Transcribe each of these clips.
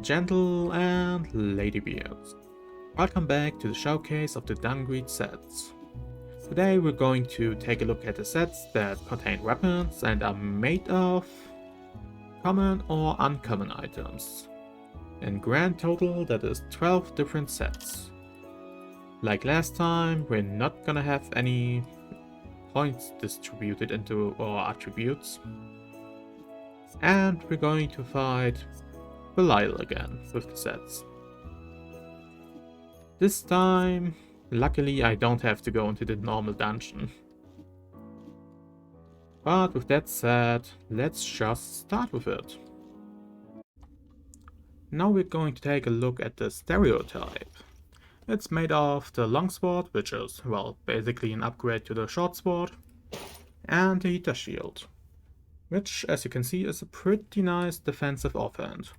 Gentle and ladybeards, welcome back to the showcase of the Dungreed sets. Today we're going to take a look at the sets that contain weapons and are made of common or uncommon items. In grand total that is 12 different sets. Like last time, we're not gonna have any points distributed into our attributes. And we're going to fight Belial again with the sets. This time, luckily I don't have to go into the normal dungeon. But with that said, let's just start with it. Now we're going to take a look at the stereotype. It's made of the longsword, which is, well, basically an upgrade to the short sword, and the heater shield, which, as you can see, is a pretty nice defensive offhand.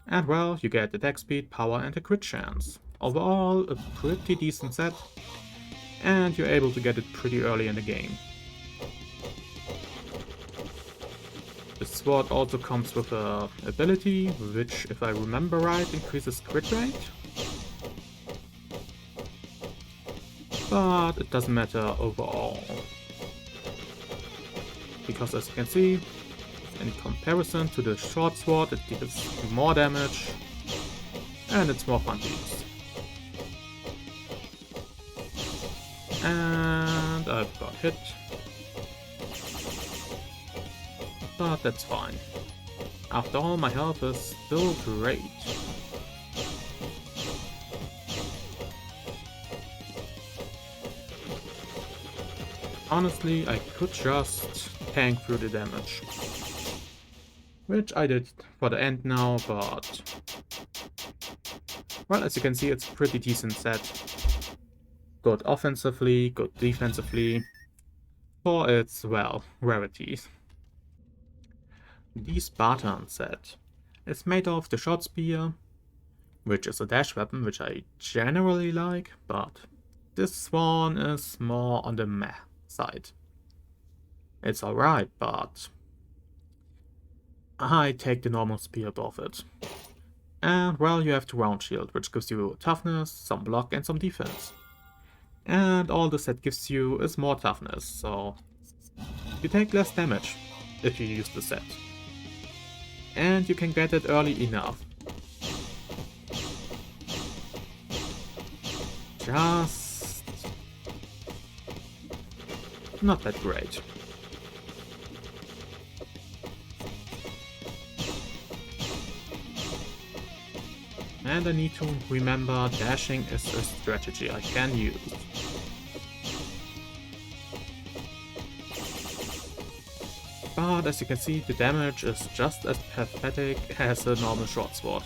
And well, you get attack speed, power and a crit chance. Overall, a pretty decent set, and you're able to get it pretty early in the game. The sword also comes with a ability, which, if I remember right, increases crit rate. But it doesn't matter overall. Because as you can see, in comparison to the short sword, it deals more damage and it's more fun to use. And I've got hit. But that's fine. After all, my health is still great. Honestly, I could just tank through the damage. Which I did for the end now, but... well, as you can see, it's a pretty decent set. Good offensively, good defensively, for its, well, rarities. The Spartan set is made of the short spear, which is a dash weapon, which I generally like, but this one is more on the meh side. It's alright, but I take the normal spear above it. And well, you have the round shield, which gives you toughness, some block and some defense. And all the set gives you is more toughness, so you take less damage if you use the set. And you can get it early enough. Just not that great. And I need to remember dashing is a strategy I can use. But as you can see, the damage is just as pathetic as a normal short sword.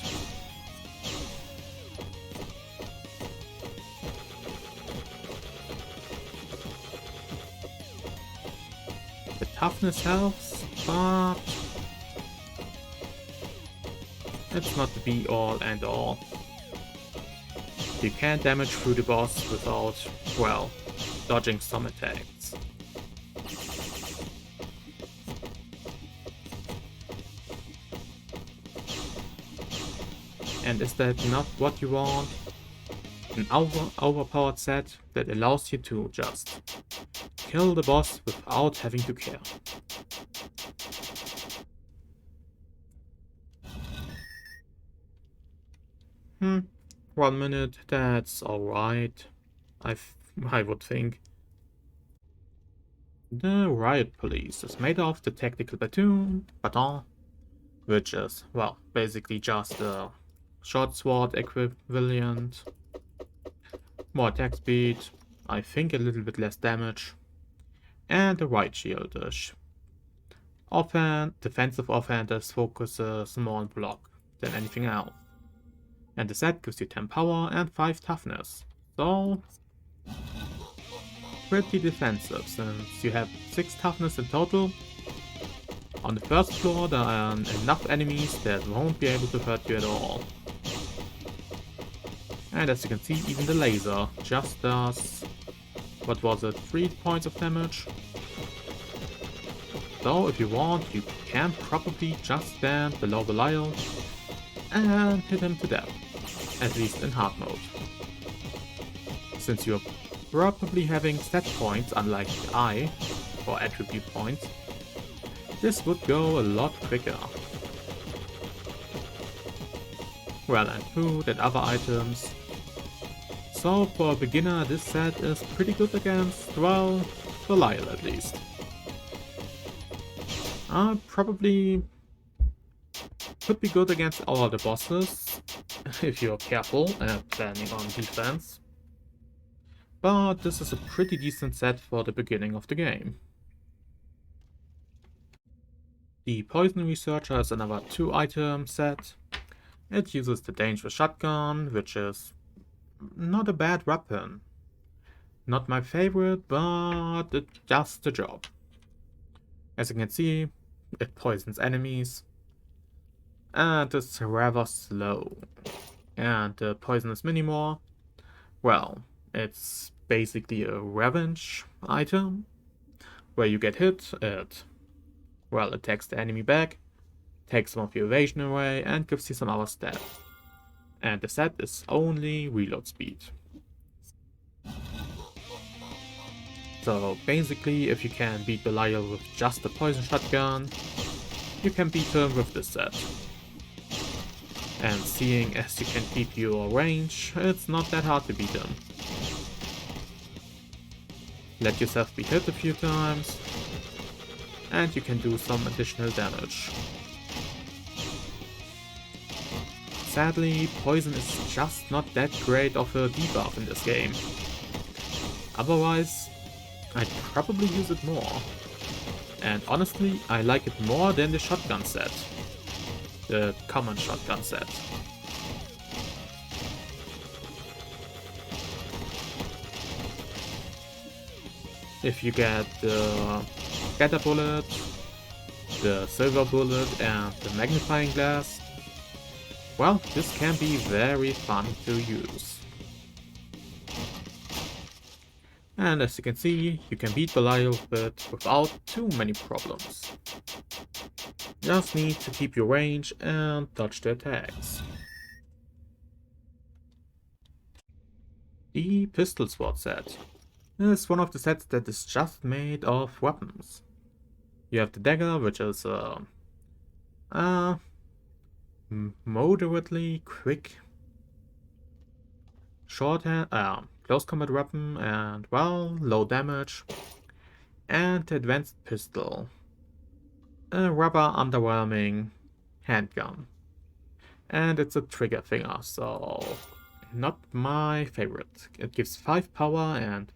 The toughness helps, but it's not the be-all and all. You can't damage through the boss without, well, dodging some attacks. And is that not what you want? An overpowered set that allows you to just kill the boss without having to care. Hmm, 1 minute, that's alright, I would think. The Riot Police is made of the tactical baton, which is, well, basically just a short sword equivalent. More attack speed, I think a little bit less damage. And the right shield, defensive offhand that focuses more on block than anything else. And the set gives you 10 power and 5 toughness, so pretty defensive since you have 6 toughness in total. On the first floor there are enough enemies that won't be able to hurt you at all. And as you can see, even the laser just does, what was it, 3 points of damage. So if you want, you can probably just stand below Belial and hit him to death, at least in hard mode. Since you're probably having stat points unlike I, or attribute points, this would go a lot quicker. Well, and food and other items. So for a beginner this set is pretty good against, well, Belial at least. Probably could be good against all the bosses, if you're careful and planning on defense. But this is a pretty decent set for the beginning of the game. The Poison Researcher is another 2-item set. It uses the Dangerous Shotgun, which is not a bad weapon. Not my favorite, but it does the job. As you can see, it poisons enemies, and it's rather slow. And the poisonous Minimore, well, it's basically a revenge item, where you get hit, it attacks the enemy back, takes some of your evasion away, and gives you some other stat. And the set is only reload speed. So basically, if you can beat Belial with just a poison shotgun, you can beat him with this set. And seeing as you can keep your range, it's not that hard to beat him. Let yourself be hit a few times, and you can do some additional damage. Sadly, poison is just not that great of a debuff in this game. Otherwise, I'd probably use it more. And honestly, I like it more than the shotgun set. The common shotgun set. If you get the scatter bullet, the silver bullet, and the magnifying glass, well, this can be very fun to use. And as you can see, you can beat Belial with it without too many problems. Just need to keep your range and dodge the attacks. The Pistol SWAT set is one of the sets that is just made of weapons. You have the dagger, which is moderately quick close combat weapon and, well, low damage. And the advanced pistol, a rather underwhelming handgun. And it's a trigger finger, so not my favorite. It gives 5 power and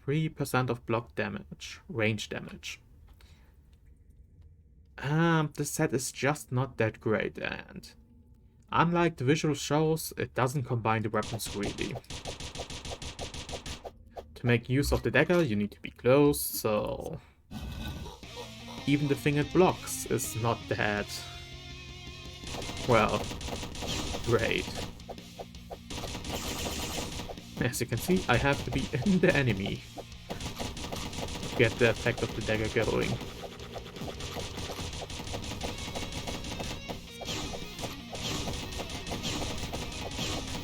33% of block damage, range damage. This set is just not that great, and unlike the visual shows, it doesn't combine the weapons really. To make use of the dagger, you need to be close, so even the thing it blocks is not that, well, great. As you can see, I have to be in the enemy to get the effect of the dagger going.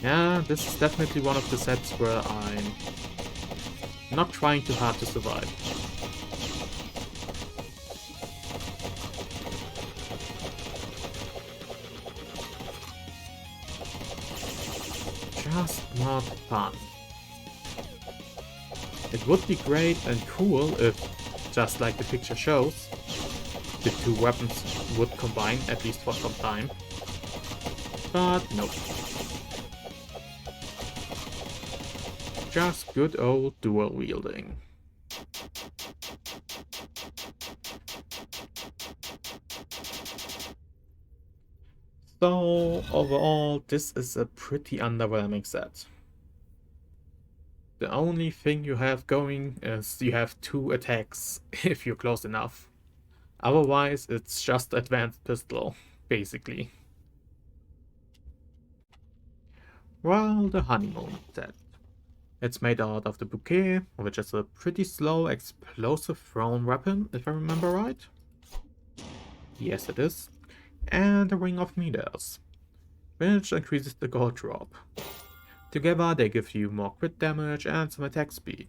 Yeah, this is definitely one of the sets where I'm not trying too hard to survive. Just not fun. It would be great and cool if, just like the picture shows, the two weapons would combine at least for some time. But nope. Just good old dual wielding. So overall, this is a pretty underwhelming set. The only thing you have going is you have 2 attacks if you're close enough. Otherwise, it's just advanced pistol, basically. Well, the Honeymoon set. It's made out of the bouquet, which is a pretty slow explosive thrown weapon, if I remember right. Yes, it is. And the Ring of Midas. which increases the gold drop. Together they give you more crit damage and some attack speed.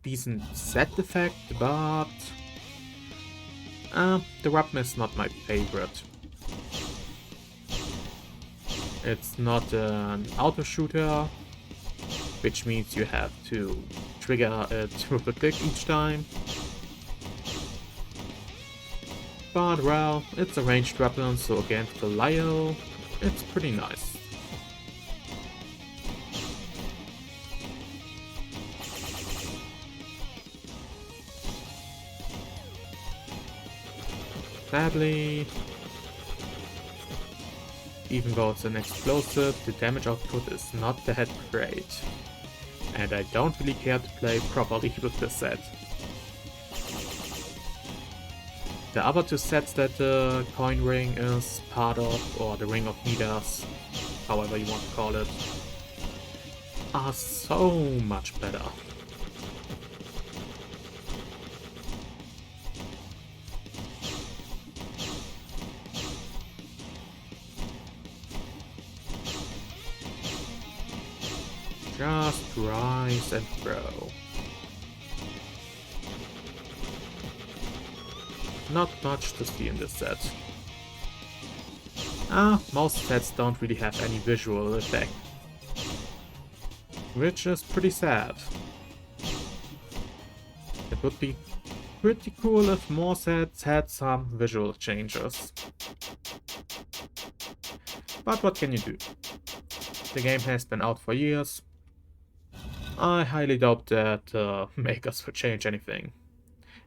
Decent set effect, but the weapon is not my favorite. It's not an auto shooter, which means you have to trigger it with a click each time. But well, it's a ranged weapon, so against the Lyo, it's pretty nice. Sadly, even though it's an explosive, the damage output is not that great. And I don't really care to play properly with this set. The other two sets that the coin ring is part of, or the ring of Midas, however you want to call it, are so much better. Just rise and grow. Not much to see in this set. Most sets don't really have any visual effect, which is pretty sad. It would be pretty cool if more sets had some visual changes. But what can you do? The game has been out for years. I highly doubt that makers would change anything.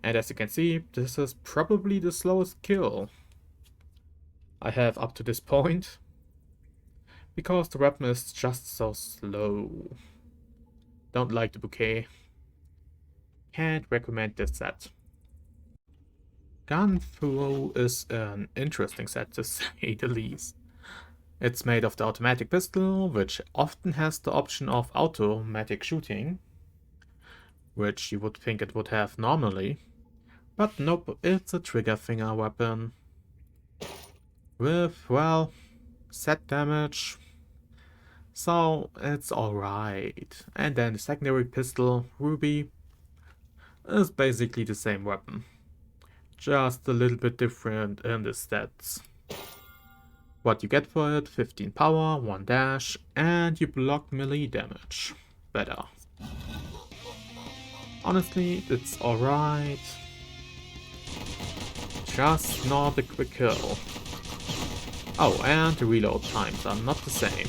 And as you can see, this is probably the slowest kill I have up to this point, because the weapon is just so slow. Don't like the bouquet. Can't recommend this set. Gung Fu is an interesting set to say the least. It's made of the automatic pistol, which often has the option of automatic shooting, which you would think it would have normally. But nope, it's a trigger finger weapon. With, well, set damage. So it's alright. And then the secondary pistol, Ruby, is basically the same weapon. Just a little bit different in the stats. What you get for it: 15 power, 1 dash, and you block melee damage. Better. Honestly, it's alright. Just not a quick kill. Oh, and the reload times are not the same.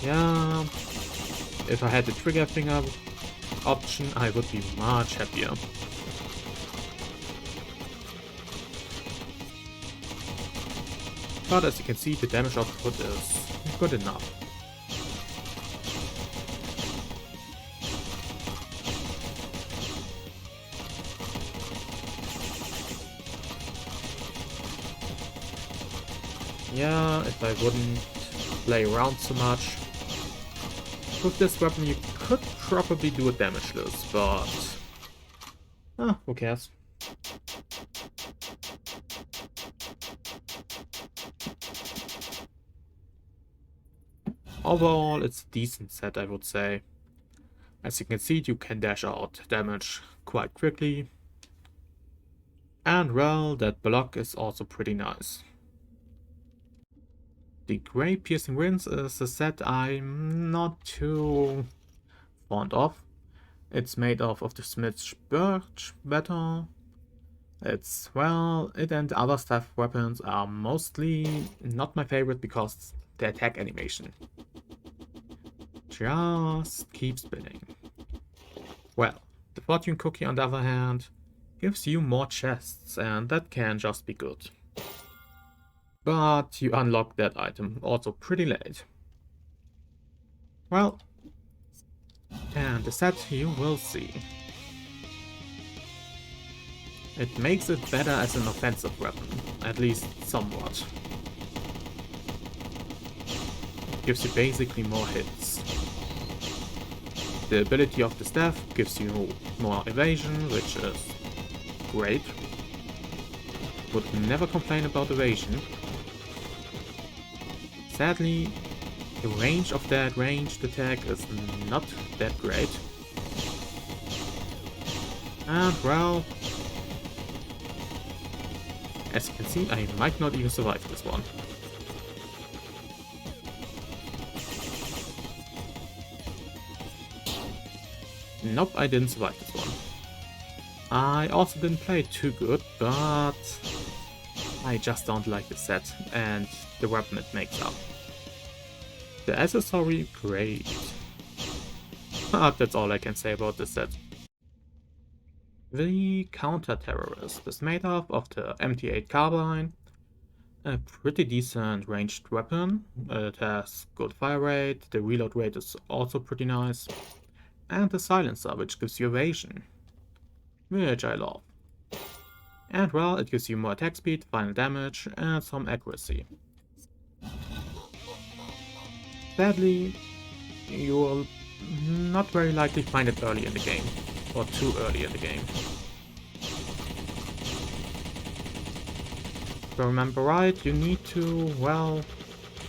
Yeah, if I had the trigger finger option, I would be much happier. But as you can see, the damage output is good enough. Yeah, if I wouldn't play around so much. With this weapon you could probably do a damageless, but who cares? Overall, it's a decent set, I would say. As you can see, you can dash out damage quite quickly. And well, that block is also pretty nice. The Grey Piercing Winds is a set I'm not too fond of. It's made of the Smith's Birch Better. It's, well, it and other staff weapons are mostly not my favorite because the attack animation. Just keep spinning. Well, the Fortune Cookie on the other hand gives you more chests, and that can just be good. But you unlock that item also pretty late. Well, and the set you will see. It makes it better as an offensive weapon, at least somewhat. Gives you basically more hits. The ability of the staff gives you more evasion, which is great. Would never complain about evasion. Sadly, the range of that ranged attack is not that great. And well, as you can see, I might not even survive this one. Nope, I didn't survive this one. I also didn't play too good, but I just don't like the set and the weapon it makes up. The accessory, great. But that's all I can say about this set. The Counterterrorist is made up of the MT8 carbine, a pretty decent ranged weapon. It has good fire rate, the reload rate is also pretty nice, and the silencer, which gives you evasion, which I love. And well, it gives you more attack speed, final damage, and some accuracy. Sadly, you will not very likely find it early in the game, or too early in the game. If I remember right, you need to, well,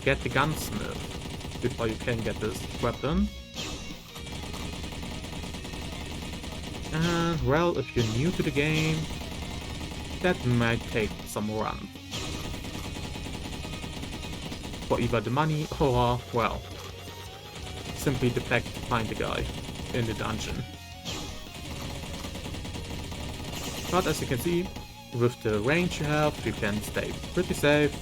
get the gunsmith before you can get this weapon. And well, if you're new to the game, that might take some run. For either the money or, well, simply the fact to find the guy in the dungeon. But as you can see, with the range you have, you can stay pretty safe.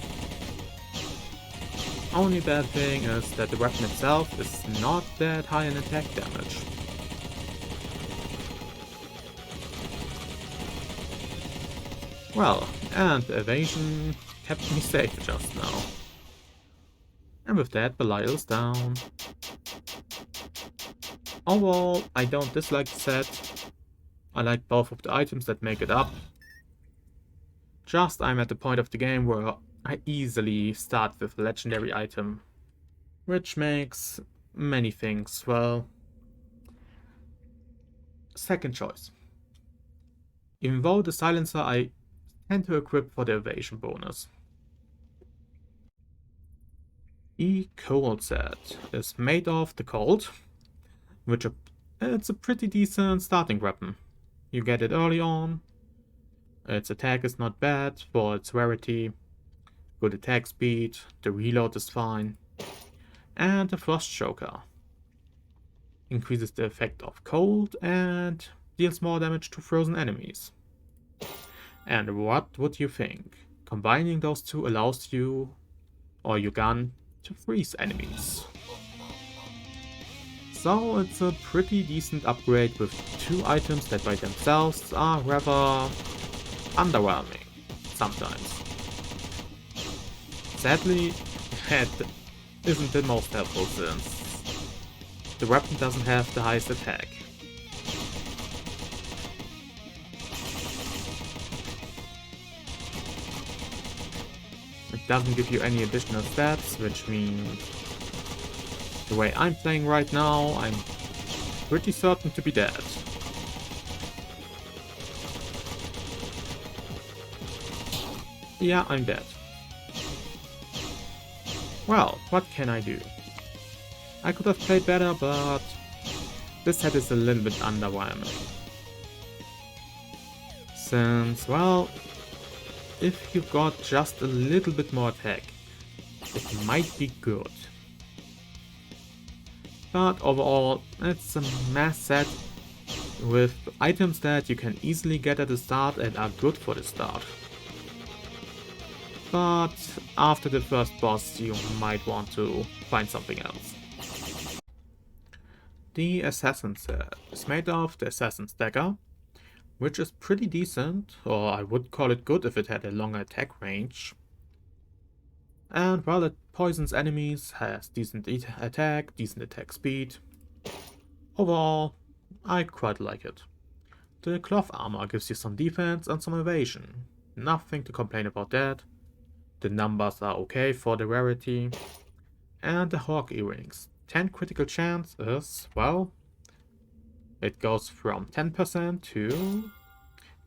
Only bad thing is that the weapon itself is not that high in attack damage. Well, and the evasion kept me safe just now. And with that, Belial is down. Overall, I don't dislike the set. I like both of the items that make it up. Just I'm at the point of the game where I easily start with a legendary item, which makes many things, well, second choice. Even though the silencer I tend to equip for the evasion bonus. The Cohort set is made of the Colt, which it's a pretty decent starting weapon. You get it early on, its attack is not bad for its rarity, good attack speed, the reload is fine, and the Frost Choker increases the effect of cold and deals more damage to frozen enemies. And what would you think? Combining those two allows you, or your gun, to freeze enemies. So it's a pretty decent upgrade with two items that by themselves are rather underwhelming sometimes. Sadly, that isn't the most helpful since the weapon doesn't have the highest attack. It doesn't give you any additional stats, which means the way I'm playing right now, I'm pretty certain to be dead. Yeah, I'm dead. Well, what can I do? I could have played better, but this set is a little bit underwhelming. Since, well, if you got just a little bit more attack, it might be good. But overall, it's a mass set with items that you can easily get at the start and are good for the start. But after the first boss, you might want to find something else. The Assassin set is made of the Assassin's Dagger, which is pretty decent, or I would call it good if it had a longer attack range. And while it poisons enemies, has decent attack, decent attack speed. Overall, I quite like it. The cloth armor gives you some defense and some evasion. Nothing to complain about that. The numbers are okay for the rarity. And the Hawk earrings. 10 critical chance is, well, It goes from 10% to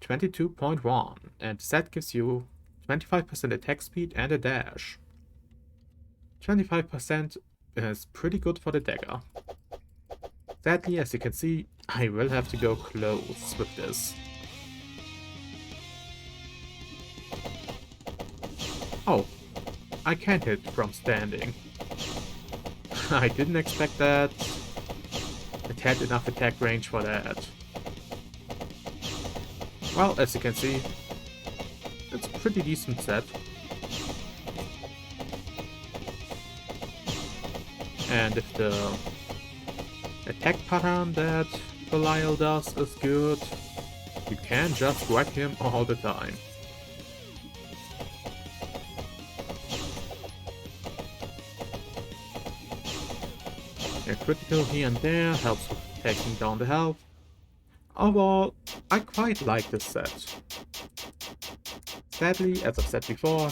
22.1, and that gives you 25% attack speed and a dash. 25% is pretty good for the dagger. Sadly, as you can see, I will have to go close with this. Oh, I can't hit from standing. I didn't expect that. It had enough attack range for that. Well, as you can see, it's a pretty decent set. And if the attack pattern that Belial does is good, you can just whack him all the time. A critical here and there helps with taking down the health. Overall, I quite like this set. Sadly, as I've said before,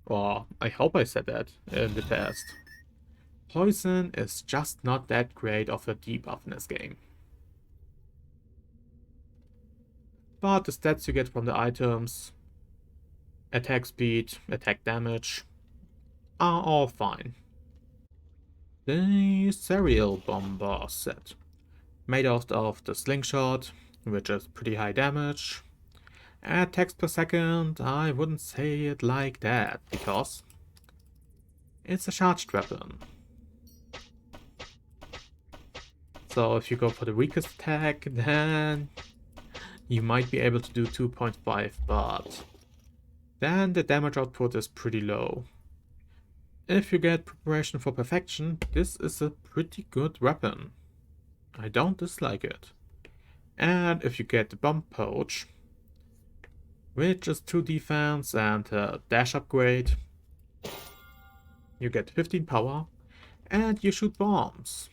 or I hope I said that in the past, poison is just not that great of a debuff in this game. But the stats you get from the items, attack speed, attack damage, are all fine. The Serial Bomber set, made out of the slingshot, which is pretty high damage. Attacks per second, I wouldn't say it like that, because it's a charged weapon. So if you go for the weakest attack, then you might be able to do 2.5, but then the damage output is pretty low. If you get Preparation for Perfection, this is a pretty good weapon. I don't dislike it. And if you get the Bomb Poach, which is 2 defense and a dash upgrade, you get 15 power and you shoot bombs.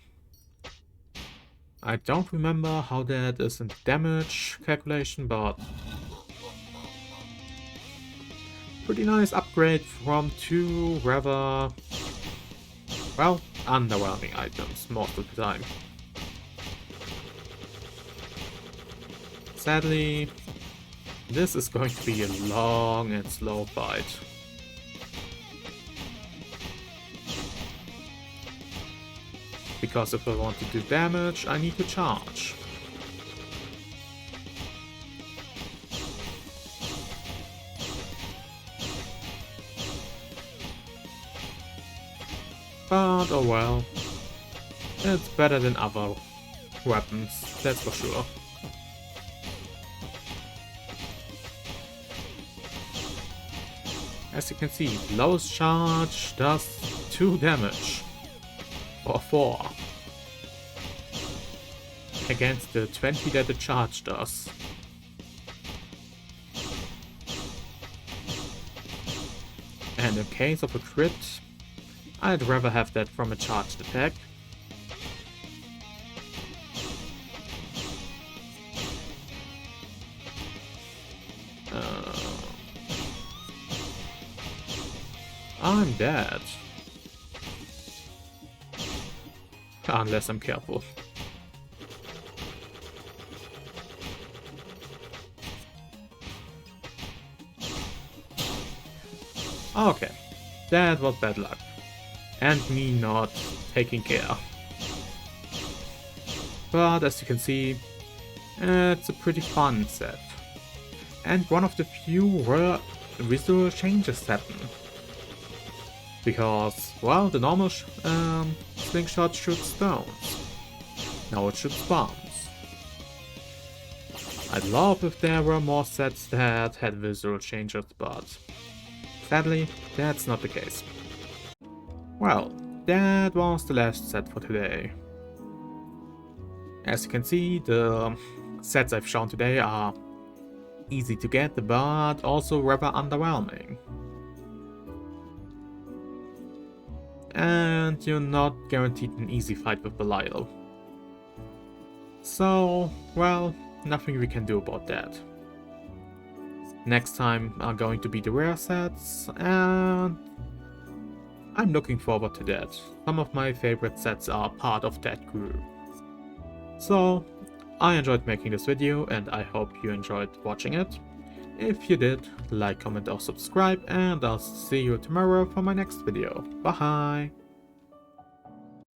I don't remember how that is in the damage calculation, but pretty nice upgrade from 2 rather, well, underwhelming items most of the time. Sadly, this is going to be a long and slow fight. Because if I want to do damage, I need to charge. But oh well, it's better than other weapons, that's for sure. As you can see, lowest charge does 2 damage, or 4, against the 20 that the charge does. And in case of a crit, I'd rather have that from a charged attack. I'm dead. Unless I'm careful. Okay, that was bad luck. And me not taking care. But as you can see, it's a pretty fun set. And one of the few rare visual changes happen. Because, well, the normal slingshot shoots stones. Now it shoots bombs. I'd love if there were more sets that had visual changes, but sadly, that's not the case. Well, that was the last set for today. As you can see, the sets I've shown today are easy to get, but also rather underwhelming. And you're not guaranteed an easy fight with Belial. So, well, nothing we can do about that. Next time are going to be the rare sets, and I'm looking forward to that. Some of my favorite sets are part of that group. So, I enjoyed making this video and I hope you enjoyed watching it. If you did, like, comment or subscribe, and I'll see you tomorrow for my next video. Bye!